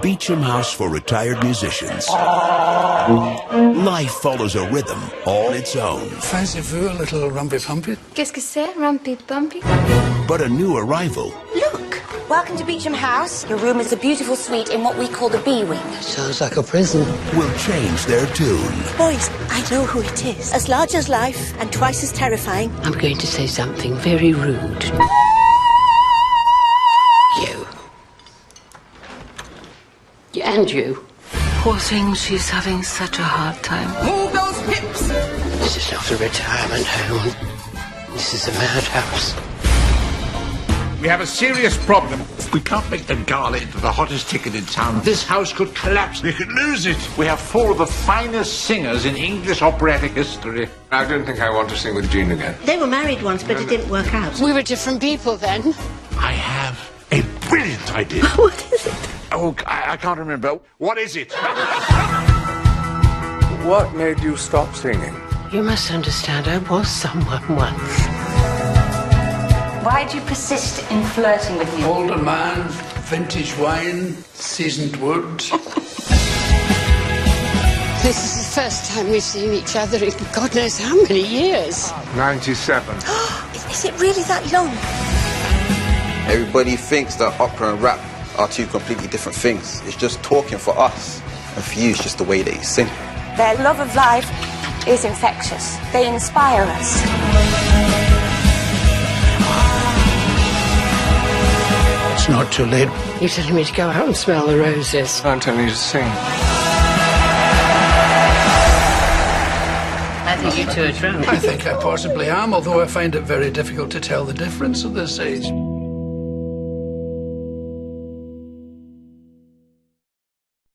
Beecham House for retired musicians. Life follows a rhythm all its own. Fancy for a little rumpy-pumpy? Qu'est-ce que c'est, rumpy-pumpy? But a new arrival. Look! Welcome to Beecham House. Your room is a beautiful suite in what we call the B wing. Sounds like a prison. Will change their tune. Boys, I know who it is. As large as life and twice as terrifying. I'm going to say something very rude. You. And you. Poor thing, she's having such a hard time. Move those hips! This is not a retirement home. This is a madhouse. We have a serious problem. If we can't make the gala into the hottest ticket in town, this house could collapse. We could lose it. We have 4 of the finest singers in English operatic history. I don't think I want to sing with Jean again. They were married once, but it didn't work out. We were different people then. I have a brilliant idea. What is it? Oh, I can't remember. What is it? What made you stop singing? You must understand, I was someone once. Why do you persist in flirting with me? Older man, vintage wine, seasoned wood. This is the first time we've seen each other in God knows how many years. 97. Is it really that long? Everybody thinks that opera and rap are 2 completely different things. It's just talking for us, and for you, it's just the way that you sing. Their love of life is infectious. They inspire us. It's not too late. You're telling me to go out and smell the roses. I'm telling you to sing. I think you two are drunk. I think I possibly am, although I find it very difficult to tell the difference at this age.